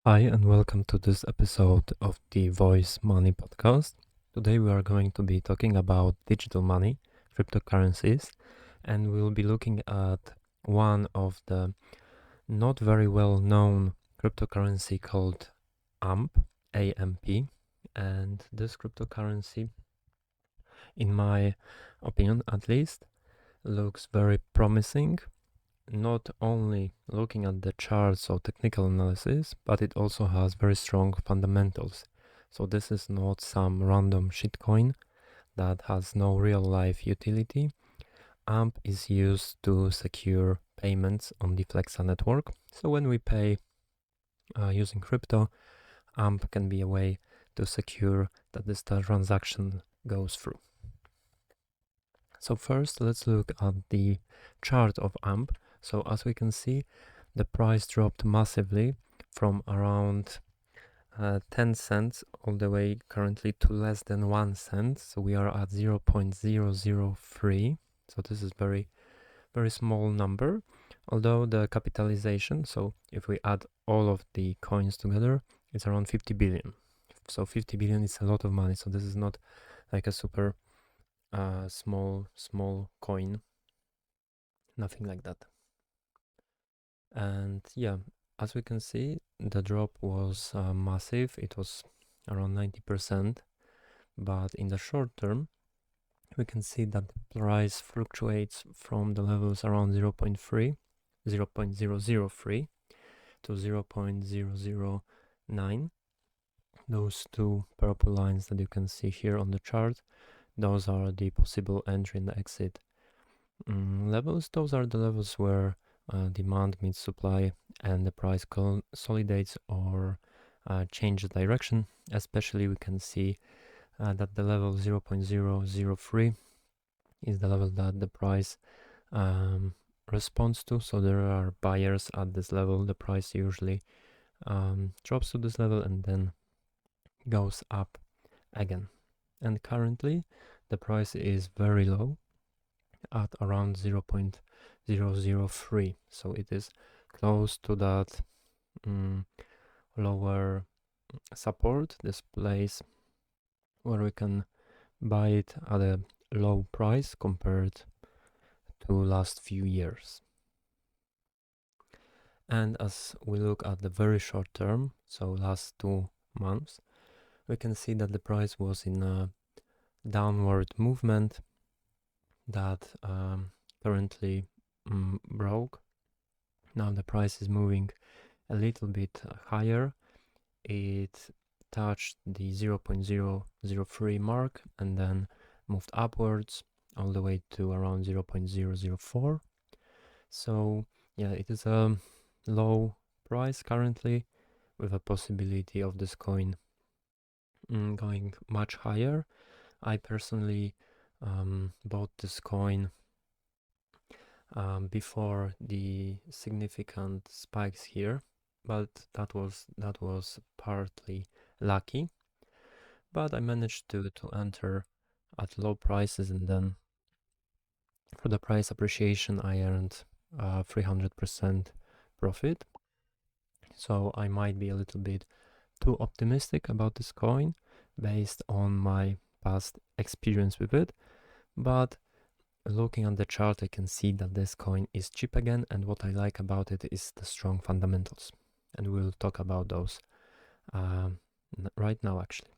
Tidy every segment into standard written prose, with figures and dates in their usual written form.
Hi, and welcome to this episode of the Voice Money podcast. Today, we are going to be talking about digital money, cryptocurrencies, and we'll be looking at one of the not very well known cryptocurrency called AMP. And this cryptocurrency, in my opinion at least, looks very promising, not only looking at the charts or technical analysis, but it also has very strong fundamentals. So this is not some random shitcoin that has no real life utility. AMP is used to secure payments on the Flexa network. So when we pay using crypto, AMP can be a way to secure that this transaction goes through. So first, let's look at the chart of AMP. So as we can see, the price dropped massively from around 10 cents all the way currently to less than 1 cent. So we are at 0.003. So this is very small number. Although the capitalization, so if we add all of the coins together, it's around 50 billion. So 50 billion is a lot of money. So this is not like a super small coin, nothing like that. And yeah, as we can see, the drop was massive. It was around 90%, but in the short term, we can see that the price fluctuates from the levels around 0.003 to 0.009. Those two purple lines that you can see here on the chart, those are the possible entry and exit levels. Those are the levels where demand meets supply and the price consolidates or changes direction. Especially we can see that the level 0.003 is the level that the price responds to. So there are buyers at this level. The price usually drops to this level and then goes up again. And currently the price is very low at around 0.003. So it is close to that lower support, this place where we can buy it at a low price compared to last few years. And as we look at the very short term, so last 2 months, we can see that the price was in a downward movement that currently broke. Now the price is moving a little bit higher. It touched the 0.003 mark and then moved upwards all the way to around 0.004. So yeah, it is a low price currently with a possibility of this coin going much higher. I personally bought this coin before the significant spikes here, but that was partly lucky. But I managed to enter at low prices, and then for the price appreciation I earned 300% profit. So I might be a little bit too optimistic about this coin based on my past experience with it, but looking at the chart, I can see that this coin is cheap again, and what I like about it is the strong fundamentals. And we'll talk about those right now, actually.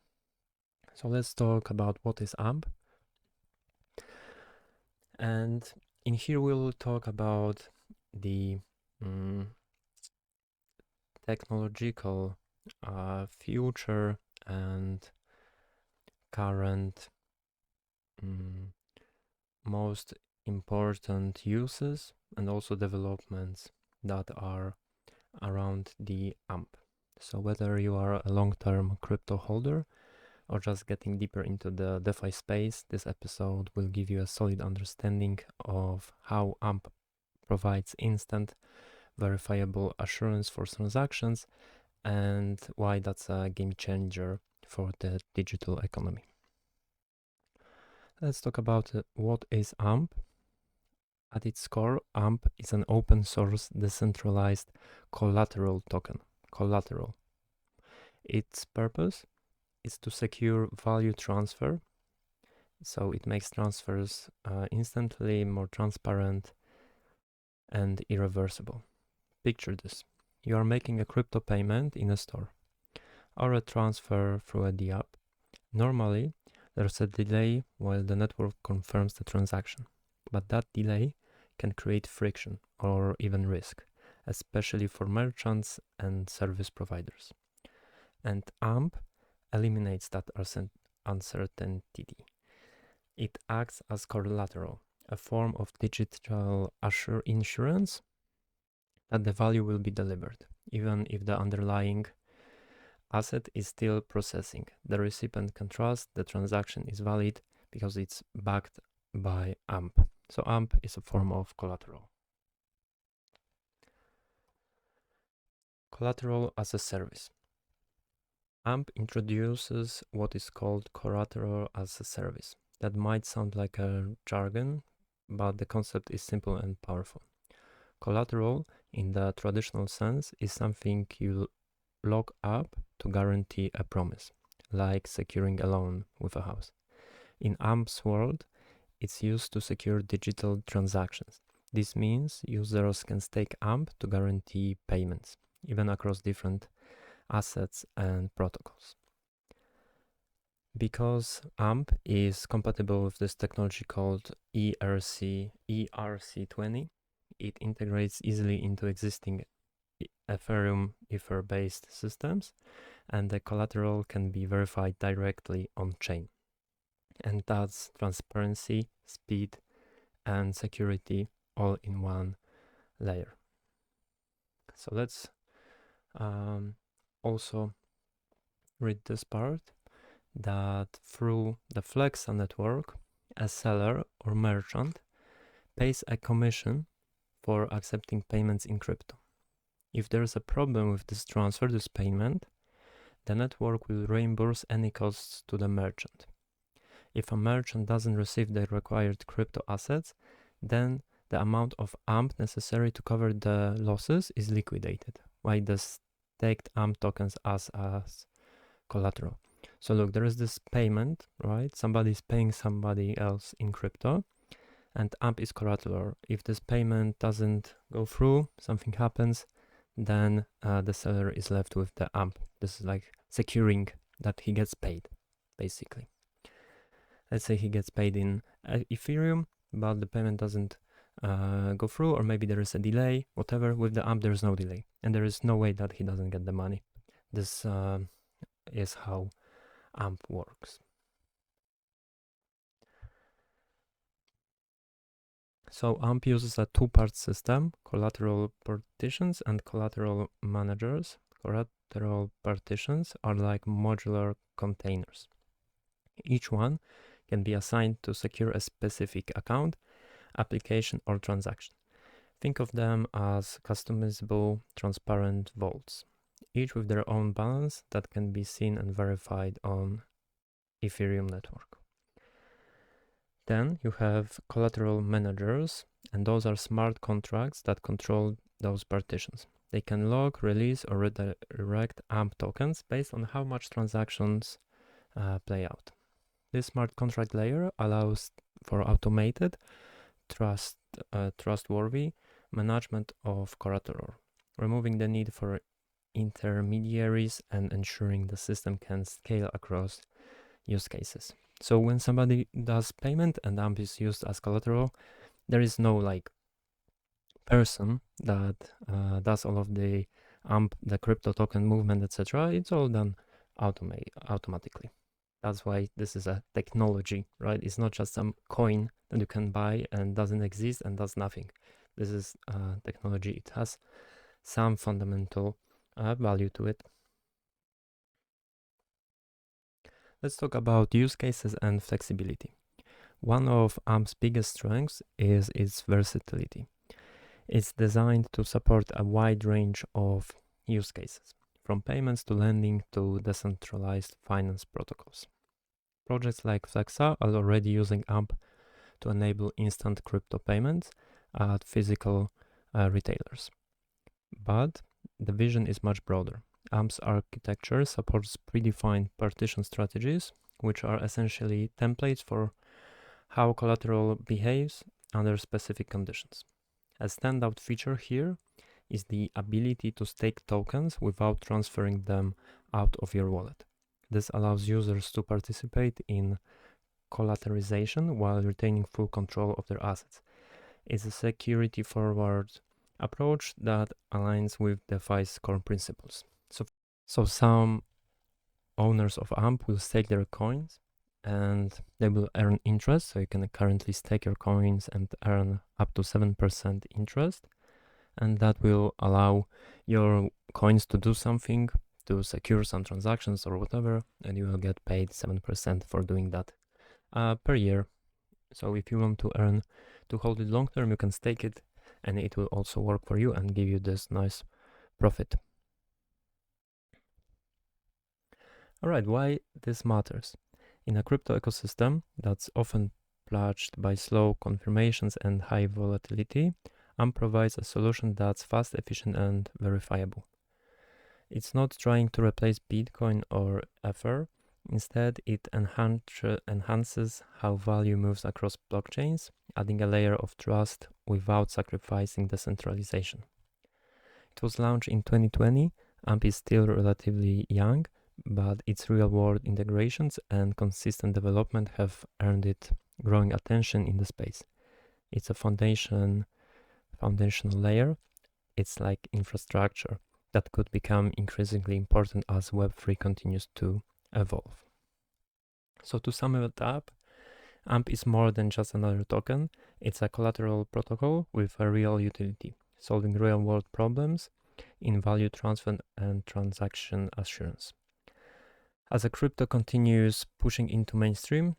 So let's talk about what is AMP. And in here, we'll talk about the technological future and current most important uses and also developments that are around the AMP. So whether you are a long-term crypto holder or just getting deeper into the DeFi space, this episode will give you a solid understanding of how AMP provides instant verifiable assurance for transactions and why that's a game changer for the digital economy. Let's talk about what is AMP. At its core, AMP is an open source decentralized collateral token. Collateral. Its purpose is to secure value transfer, so it makes transfers instantly, more transparent, and irreversible. Picture this. You are making a crypto payment in a store or a transfer through a DApp. Normally, there's a delay while the network confirms the transaction, but that delay can create friction or even risk, especially for merchants and service providers. And AMP eliminates that uncertainty. It acts as collateral, a form of digital insurance that the value will be delivered, even if the underlying asset is still processing. The recipient can trust the transaction is valid because it's backed by AMP. So AMP is a form of collateral. Collateral as a service. AMP introduces what is called collateral as a service. That might sound like a jargon, but the concept is simple and powerful. Collateral, in the traditional sense, is something you lock up to guarantee a promise, like securing a loan with a house. In AMP's world, it's used to secure digital transactions. This means users can stake AMP to guarantee payments, even across different assets and protocols. Because AMP is compatible with this technology called ERC20, it integrates easily into existing Ethereum Ether-based systems, and the collateral can be verified directly on-chain. And that's transparency, speed, and security all in one layer. So let's also read this part, that through the Flexa network, a seller or merchant pays a commission for accepting payments in crypto. If there is a problem with this transfer, this payment, the network will reimburse any costs to the merchant. If a merchant doesn't receive the required crypto assets, then the amount of AMP necessary to cover the losses is liquidated, while the staked AMP tokens as collateral. So look, there is this payment, right? Somebody is paying somebody else in crypto, and AMP is collateral. If this payment doesn't go through, something happens, then the seller is left with the AMP. This is like securing that he gets paid, basically. Let's say he gets paid in Ethereum, but the payment doesn't go through, or maybe there is a delay, whatever. With the AMP, there is no delay, and there is no way that he doesn't get the money. This is how AMP works. So AMP uses a two-part system, collateral partitions and collateral managers. Collateral partitions are like modular containers. Each one can be assigned to secure a specific account, application, or transaction. Think of them as customizable, transparent vaults, each with their own balance that can be seen and verified on Ethereum network. Then you have collateral managers, and those are smart contracts that control those partitions. They can lock, release, or redirect AMP tokens based on how much transactions play out. This smart contract layer allows for automated, trustworthy management of collateral, removing the need for intermediaries and ensuring the system can scale across use cases. So when somebody does payment and AMP is used as collateral, there is no like person that does all of the AMP, the crypto token movement, etc. It's all done automatically. That's why this is a technology, right? It's not just some coin that you can buy and doesn't exist and does nothing. This is technology. It has some fundamental value to it. Let's talk about use cases and flexibility. One of AMP's biggest strengths is its versatility. It's designed to support a wide range of use cases, from payments to lending to decentralized finance protocols. Projects like Flexa are already using AMP to enable instant crypto payments at physical retailers. But the vision is much broader. Amp's architecture supports predefined partition strategies, which are essentially templates for how collateral behaves under specific conditions. A standout feature here is the ability to stake tokens without transferring them out of your wallet. This allows users to participate in collateralization while retaining full control of their assets. It's a security forward approach that aligns with DeFi's core principles. So some owners of AMP will stake their coins and they will earn interest. So you can currently stake your coins and earn up to 7% interest. And that will allow your coins to do something, to secure some transactions or whatever, and you will get paid 7% for doing that per year. So if you want to hold it long term, you can stake it and it will also work for you and give you this nice profit. All right, why this matters? In a crypto ecosystem that's often plagued by slow confirmations and high volatility, AMP provides a solution that's fast, efficient, and verifiable. It's not trying to replace Bitcoin or Ether. Instead, it enhances how value moves across blockchains, adding a layer of trust without sacrificing decentralization. It was launched in 2020. AMP is still relatively young, but its real-world integrations and consistent development have earned it growing attention in the space. It's a foundational layer. It's like infrastructure that could become increasingly important as Web3 continues to evolve. So to sum it up, AMP is more than just another token. It's a collateral protocol with a real utility, solving real-world problems in value transfer and transaction assurance. As a crypto continues pushing into mainstream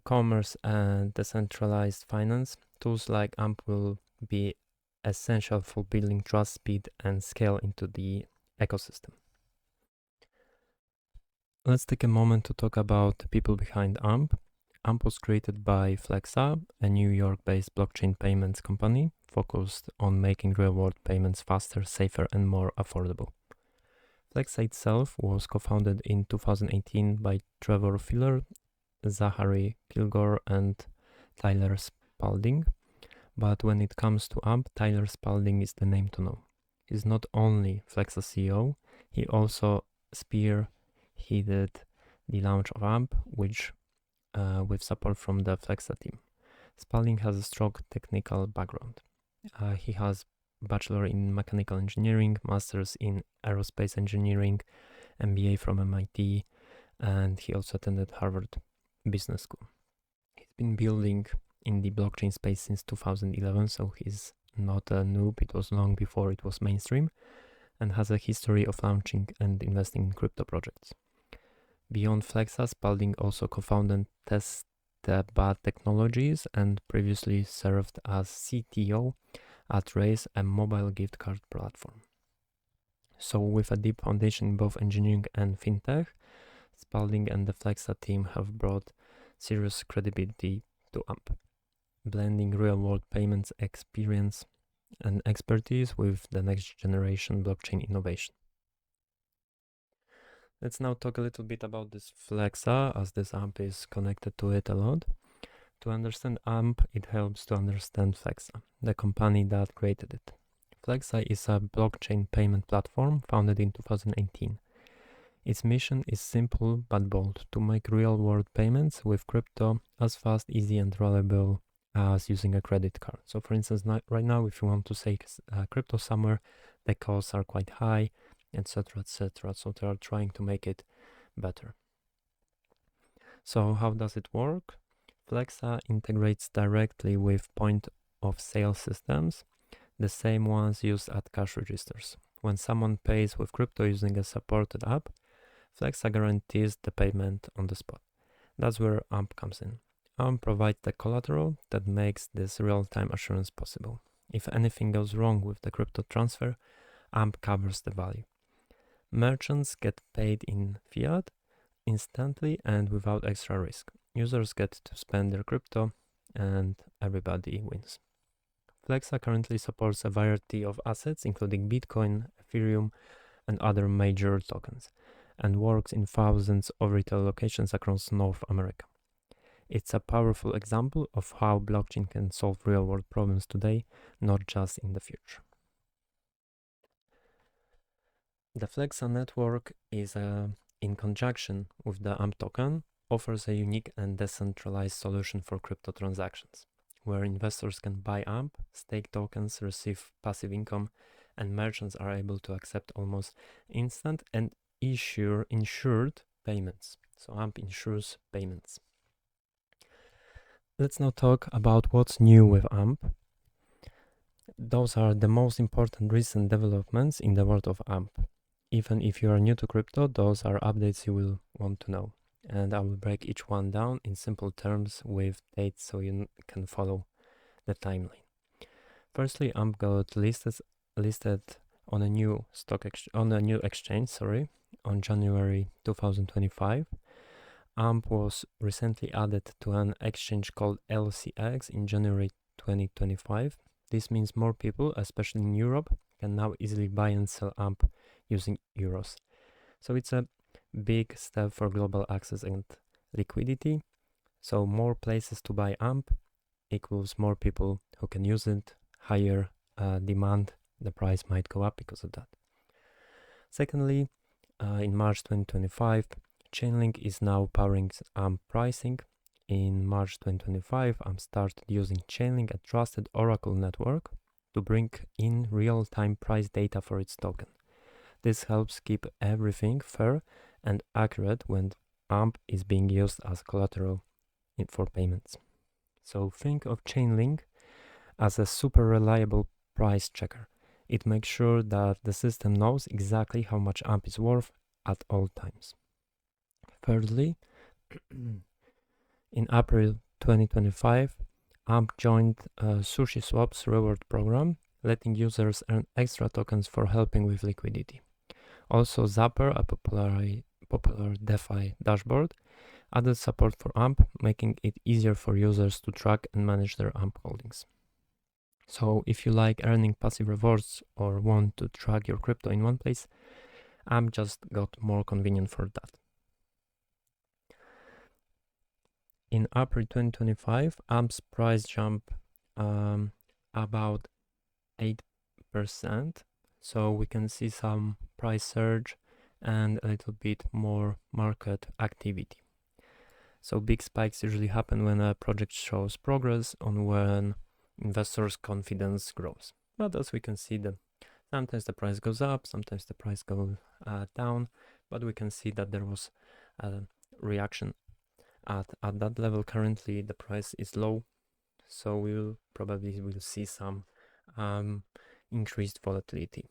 commerce and decentralized finance, tools like AMP will be essential for building trust, speed, and scale into the ecosystem. Let's take a moment to talk about the people behind AMP. AMP was created by Flexa, a New York-based blockchain payments company focused on making real-world payments faster, safer, and more affordable. Flexa itself was co-founded in 2018 by Trevor Filler, Zachary Kilgore, and Tyler Spalding. But when it comes to AMP, Tyler Spalding is the name to know. He's not only Flexa CEO, he also spearheaded the launch of AMP, which with support from the Flexa team. Spalding has a strong technical background. He has Bachelor in Mechanical Engineering, Masters in Aerospace Engineering, MBA from MIT, and he also attended Harvard Business School. He's been building in the blockchain space since 2011, so he's not a noob. It was long before it was mainstream, and has a history of launching and investing in crypto projects. Beyond Flexa, Spalding also co-founded Testbot Technologies and previously served as CTO at Raise, a mobile gift card platform. So with a deep foundation in both engineering and fintech, Spalding and the Flexa team have brought serious credibility to AMP, blending real-world payments experience and expertise with the next generation blockchain innovation. Let's now talk a little bit about this Flexa, as this AMP is connected to it a lot. To understand AMP, it helps to understand Flexa, the company that created it. Flexa is a blockchain payment platform founded in 2018. Its mission is simple but bold: to make real-world payments with crypto as fast, easy, and reliable as using a credit card. So for instance, right now, if you want to take crypto somewhere, the costs are quite high, etc., etc. So they are trying to make it better. So how does it work? Flexa integrates directly with point-of-sale systems, the same ones used at cash registers. When someone pays with crypto using a supported app, Flexa guarantees the payment on the spot. That's where AMP comes in. AMP provides the collateral that makes this real-time assurance possible. If anything goes wrong with the crypto transfer, AMP covers the value. Merchants get paid in fiat instantly and without extra risk. Users get to spend their crypto and everybody wins. Flexa currently supports a variety of assets, including Bitcoin, Ethereum, and other major tokens, and works in thousands of retail locations across North America. It's a powerful example of how blockchain can solve real-world problems today, not just in the future. The Flexa network is, in conjunction with the AMP token, offers a unique and decentralized solution for crypto transactions, where investors can buy AMP, stake tokens, receive passive income, and merchants are able to accept almost instant and insured payments. So AMP insures payments. Let's now talk about what's new with AMP. Those are the most important recent developments in the world of AMP. Even if you are new to crypto, those are updates you will want to know. And I will break each one down in simple terms with dates so you can follow the timeline. Firstly, AMP got listed on a new exchange, on January 2025. AMP was recently added to an exchange called LCX in January 2025. This means more people, especially in Europe, can now easily buy and sell AMP using euros. So it's a big step for global access and liquidity. So more places to buy AMP equals more people who can use it, higher demand, the price might go up because of that. Secondly, in March 2025, Chainlink is now powering AMP pricing. In March 2025, AMP started using Chainlink, a trusted Oracle network, to bring in real-time price data for its token. This helps keep everything fair and accurate when AMP is being used as collateral for payments. So think of Chainlink as a super reliable price checker. It makes sure that the system knows exactly how much AMP is worth at all times. Thirdly, in April 2025, AMP joined SushiSwap's reward program, letting users earn extra tokens for helping with liquidity. Also, Zapper, a popular DeFi dashboard, added support for AMP, making it easier for users to track and manage their AMP holdings. So if you like earning passive rewards or want to track your crypto in one place, AMP just got more convenient for that. In April 2025, AMP's price jumped about 8%. So we can see some price surge and a little bit more market activity. So big spikes usually happen when a project shows progress and when investors' confidence grows. But as we can see, sometimes the price goes up, sometimes the price goes down, but we can see that there was a reaction at that level. Currently the price is low, so we will probably see some increased volatility.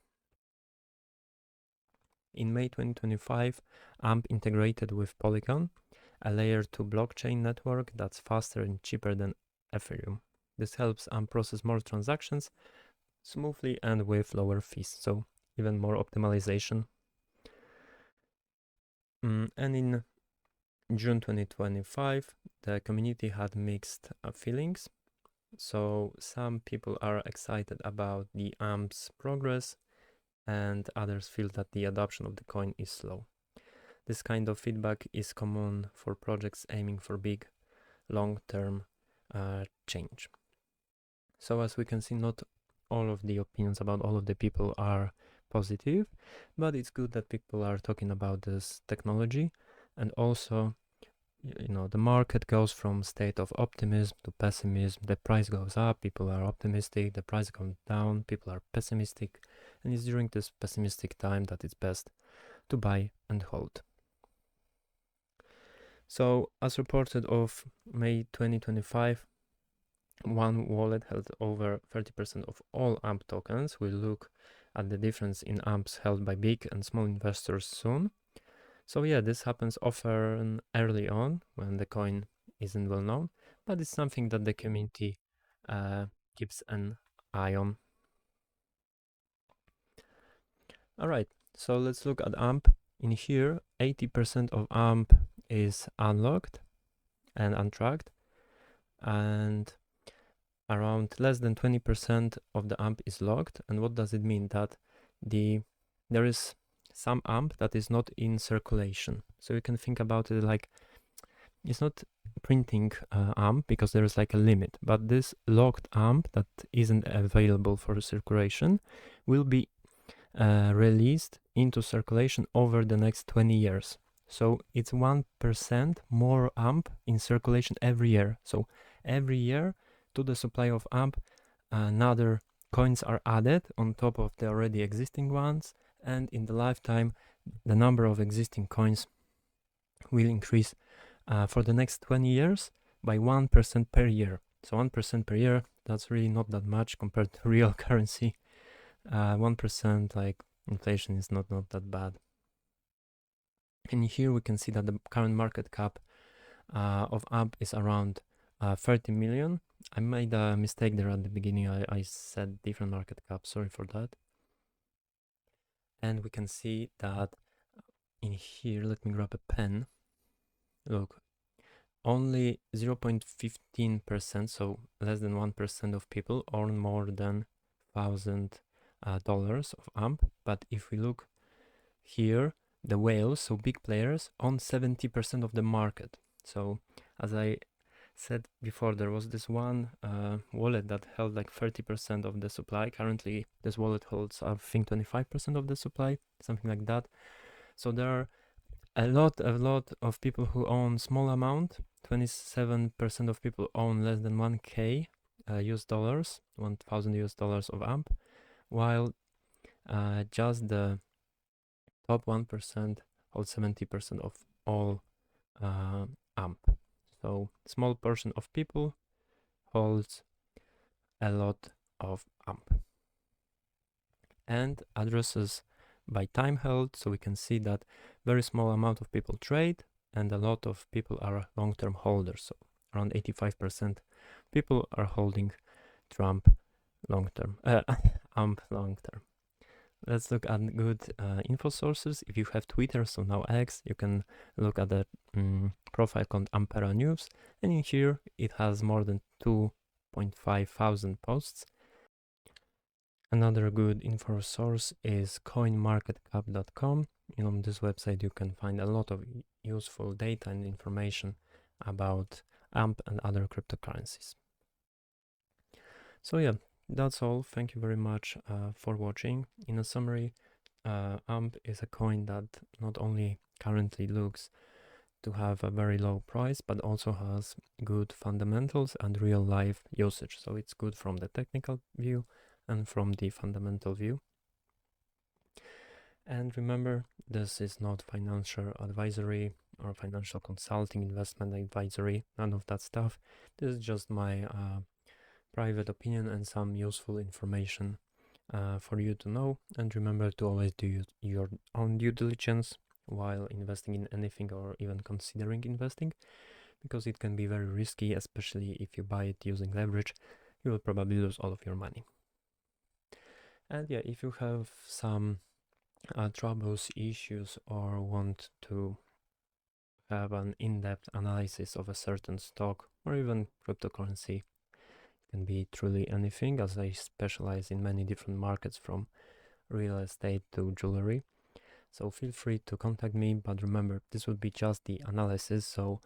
In May 2025, AMP integrated with Polygon, a layer 2 blockchain network that's faster and cheaper than Ethereum. This helps AMP process more transactions smoothly and with lower fees, so even more optimization. And in June 2025, the community had mixed feelings. So some people are excited about the AMP's progress, and others feel that the adoption of the coin is slow. This kind of feedback is common for projects aiming for big, long-term change. So as we can see, not all of the opinions about all of the people are positive, but it's good that people are talking about this technology. And also, the market goes from state of optimism to pessimism. The price goes up, people are optimistic. The price goes down, people are pessimistic. And it's during this pessimistic time that it's best to buy and hold. So as reported of May 2025, one wallet held over 30% of all AMP tokens. We'll look at the difference in AMPs held by big and small investors soon. So yeah, this happens often early on when the coin isn't well known, but it's something that the community keeps an eye on. All right, so let's look at AMP. In here, 80% of AMP is unlocked and untracked, and around less than 20% of the AMP is locked. And what does it mean? That there is some AMP that is not in circulation. So you can think about it like it's not printing AMP because there is like a limit, but this locked AMP that isn't available for circulation will be released into circulation over the next 20 years. So it's 1% more AMP in circulation every year. So every year to the supply of AMP, another coins are added on top of the already existing ones, and in the lifetime, the number of existing coins will increase for the next 20 years by 1% per year. So 1% per year, that's really not that much compared to real currency. 1% like inflation is not that bad. And here we can see that the current market cap of AMP is around 30 million. I made a mistake there at the beginning. I said different market cap, sorry for that. And we can see that in here, let me grab a pen. Look, only 0.15%, so less than 1% of people earn more than $1,000 of AMP. But if we look here, the whales, so big players, own 70% of the market. So as I said before, there was this one wallet that held like 30% of the supply. Currently, this wallet holds, I think, 25% of the supply, something like that. So there are a lot of people who own small amount. 27% of people own less than 1K US dollars, 1,000 US dollars of AMP, while just the top 1% holds 70% of all AMP. So small portion of people holds a lot of AMP. And addresses by time held, so we can see that very small amount of people trade and a lot of people are long-term holders. So around 85% people are holding Trump long-term, AMP long-term. Let's look at good info sources. If you have Twitter, so now X, you can look at the profile called Ampera News, and in here it has more than 2.5 thousand posts. Another good info source is coinmarketcap.com. On this website you can find a lot of useful data and information about AMP and other cryptocurrencies. So yeah, that's all. Thank you very much for watching. In a summary, AMP is a coin that not only currently looks to have a very low price, but also has good fundamentals and real life usage. So it's good from the technical view and from the fundamental view. And remember, this is not financial advisory or financial consulting, investment advisory, none of that stuff. This is just my private opinion and some useful information for you to know. And remember to always do your own due diligence while investing in anything or even considering investing, because it can be very risky, especially if you buy it using leverage. You will probably lose all of your money. And yeah, if you have some troubles, issues, or want to have an in-depth analysis of a certain stock or even cryptocurrency, can be truly anything, as I specialize in many different markets from real estate to jewelry. So feel free to contact me, but remember, this would be just the analysis, so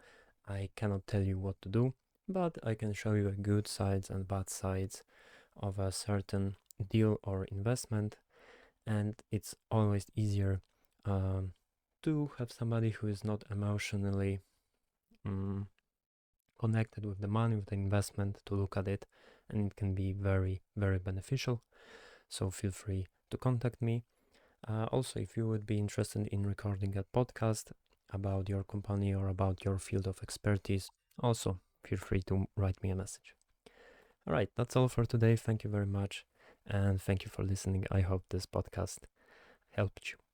I cannot tell you what to do, but I can show you the good sides and bad sides of a certain deal or investment. And it's always easier to have somebody who is not emotionally connected with the money, with the investment, to look at it, and it can be very, very beneficial. So feel free to contact me. Also, if you would be interested in recording a podcast about your company or about your field of expertise, also feel free to write me a message. All right, that's all for today. Thank you very much, and thank you for listening. I hope this podcast helped you.